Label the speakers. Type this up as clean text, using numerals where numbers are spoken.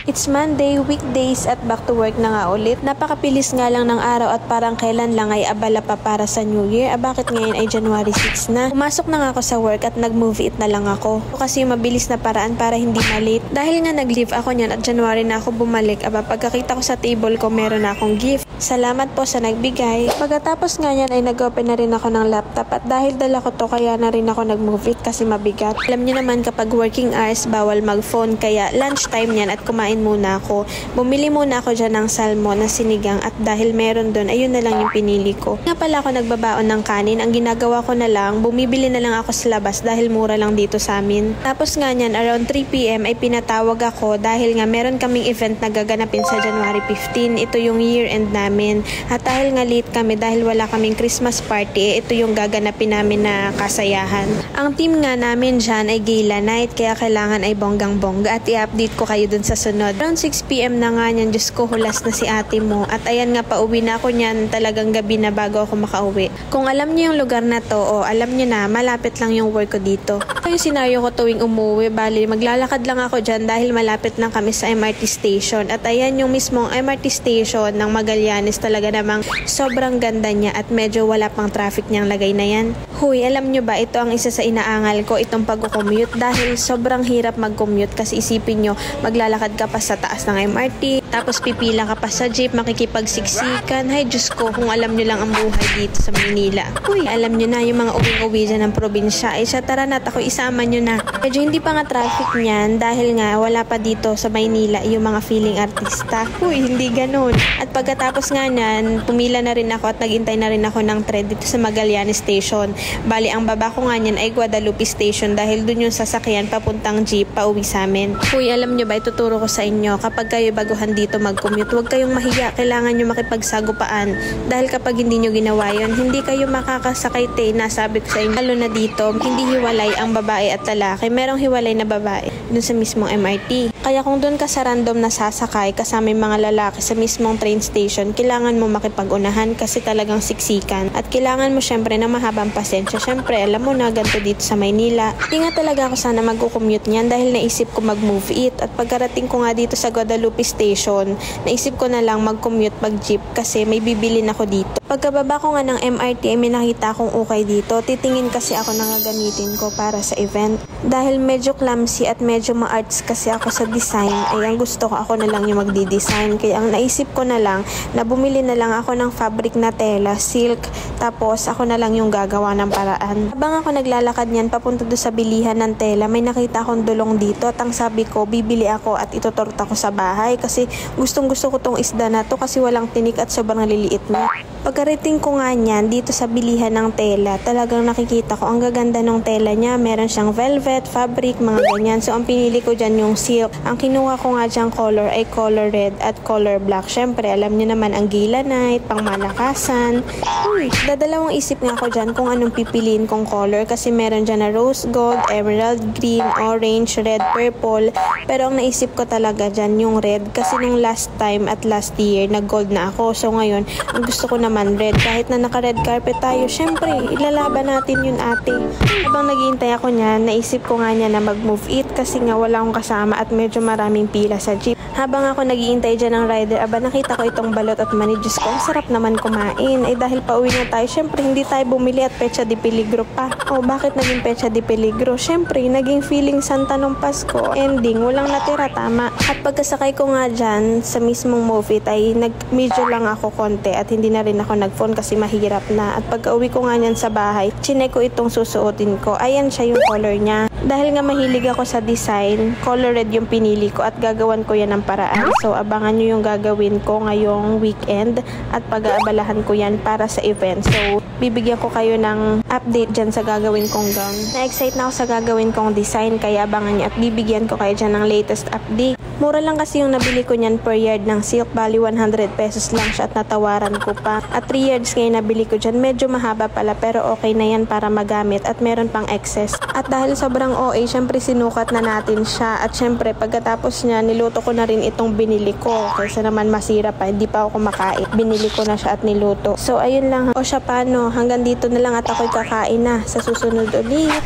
Speaker 1: It's Monday, weekdays at back to work na nga ulit. Napakapilis nga lang ng araw at parang kailan lang ay abala pa para sa New Year. Bakit ngayon ay January 6 na? Pumasok na nga ako sa work at nag-movie it na lang ako. Kasi yung mabilis na paraan para hindi malate. Dahil nga nag-leave ako niyan at January na ako bumalik. Pagkakita ko sa table ko meron na akong gift. Salamat po sa nagbigay. Pagkatapos nga yan ay nag-open na rin ako ng laptop at dahil dala ko to kaya na rin ako nag-move it kasi mabigat. Alam niyo naman kapag working hours bawal mag-phone kaya lunchtime yan at kumain muna ako. Bumili muna ako dyan ng salmon na sinigang at dahil meron doon ayun na lang yung pinili ko. Nga pala ako nagbabaon ng kanin. Ang ginagawa ko na lang bumibili na lang ako sa labas dahil mura lang dito sa amin. Tapos nga niyan around 3 PM ay pinatawag ako dahil nga meron kaming event na gaganapin sa January 15. Ito yung year end namin. At dahil nga late kami dahil wala kaming Christmas party, ito yung gaganapin namin na kasayahan. Ang team nga namin dyan ay gala night kaya kailangan ay bonggang-bongga at i-update ko kayo dun sa sunod. Around 6 PM na nga niyan, Diyos ko hulas na si ate mo at ayan nga pauwi na ako niyan talagang gabi na bago ako makauwi. Kung alam niyo yung lugar na to o alam niyo na malapit lang yung work ko dito. Ito yung senaryo ko tuwing umuwi, bali maglalakad lang ako dyan dahil malapit lang kami sa MRT station at ayan yung mismong MRT station ng Magallanes talaga namang sobrang ganda niya at medyo wala pang traffic niyang lagay na yan. Huy, alam nyo ba ito ang isa sa inaangal ko itong pag-commute dahil sobrang hirap mag-commute kasi isipin nyo maglalakad ka pa sa taas ng MRT tapos pipila ka pa sa jeep makikipagsiksikan. Hay Diyos ko kung alam nyo lang ang buhay dito sa Manila. Huy, alam nyo na yung mga uwing-uwi dyan ng probinsya ay siya tara na't ako isama nyo na. Medyo hindi pa nga traffic niyan dahil nga wala pa dito sa Maynila yung mga feeling artista. Huy, hindi ganun. At pagkatapos nga nan, pumila na rin ako at naghintay na rin ako ng tren dito sa Magallanes Station. Bali, ang baba ko nga niyan ay Guadalupe Station dahil dun yung sasakyan papuntang jeep pauwi sa amin. Uy, alam nyo ba, ituturo ko sa inyo, kapag kayo baguhan dito mag-commute, huwag kayong mahiya, kailangan nyo makipagsagupaan. Dahil kapag hindi nyo ginawa yun, hindi kayo makakasakay nasabi ko sa inyo. Lalo na dito, hindi hiwalay ang babae at lalaki. Merong hiwalay na babae dun sa mismong MRT. Kaya kung dun ka sa random na sasakay kasama yung mga lalaki sa mismong train station, kailangan mo makipag-unahan kasi talagang siksikan. At kailangan mo syempre na mahabang pasensya. Syempre, alam mo na ganito dito sa Maynila. Hindi nga talaga ako sana mag-commute niyan dahil naisip ko mag-move it. At pagkarating ko nga dito sa Guadalupe Station, naisip ko na lang mag-commute mag-jeep kasi may bibilin ako dito. Pagkababa ko nga ng MRT ay may nakita akong ukay dito. Titingin kasi ako na nga gamitin ko para sa event. Dahil medyo clumsy at medyo ma-arts kasi ako sa design, ay ang gusto ko ako na lang yung magdi-design. Kaya ang naisip ko na lang na bumili na lang ako ng fabric na tela, silk, tapos ako na lang yung gagawa ng paraan. Habang ako naglalakad niyan papunta doon sa bilihan ng tela, may nakita akong dulong dito at ang sabi ko, bibili ako at itutorta ko sa bahay kasi gustong gusto ko tong isda na to kasi walang tinik at sobrang liliit na. Pagkarating ko nga niyan dito sa bilihan ng tela, talagang nakikita ko ang gaganda ng tela niya. Meron siyang velvet, fabric, mga ganyan. So ang pinili ko dyan yung silk. Ang kinuha ko nga dyan color ay color red at color black. Syempre alam niyo naman ang gala night, pang malakasan. Dadalawang isip nga ako dyan kung anong pipiliin kong color kasi meron dyan na rose gold, emerald green, orange, red, purple. Pero ang naisip ko talaga dyan yung red kasi nung last time at last year nag gold na ako. So ngayon ang gusto ko naman red. Kahit na naka red carpet tayo, syempre ilalaban natin yun ate. Habang naghihintay ako niyan, naisip ko nga niya na mag-move it kasi nga wala akong kasama at medyo maraming pila sa jeep. Habang ako naghihintay dyan ng rider, nakita ko itong balot at mani. Diyos ko, ang sarap naman kumain. Ay dahil pauwi na tayo, syempre hindi tayo bumili at Pecha de Peligro pa. Bakit naging Pecha de Peligro? Syempre, naging feeling Santa nung Pasko. Ending, walang natira, tama. At pagkasakay ko nga dyan sa mismong move it ay nag-medyo lang ako konti at hindi na rin ako nag-phone kasi mahirap na. At pagka uwi ko nga niyan sa bahay, chinek ko itong susuotin ko. Ayan siya yung color niya. Dahil nga mahilig ako sa design, color red yung pinili ko at gagawan ko yan ng paraan. So abangan nyo yung gagawin ko ngayong weekend at pag-aabalahan ko yan para sa event. So bibigyan ko kayo ng update dyan sa gagawin kong gown. Na-excite na ako sa gagawin kong design kaya abangan nyo at bibigyan ko kayo dyan ng latest update. Mura lang kasi yung nabili ko niyan per yard ng silk. Bali 100 pesos lang siya at natawaran ko pa. At 3 yards ngayon nabili ko dyan. Medyo mahaba pala pero okay na yan para magamit at meron pang excess. At dahil sobrang OA, syempre sinukat na natin siya. At syempre pagkatapos niya, niluto ko na rin itong binili ko. Kaysa naman masira pa, hindi pa ako kumakain. Binili ko na siya at niluto. So ayun lang. O siya paano, hanggang dito na lang at ako'y kakain na. Sa susunod ulit.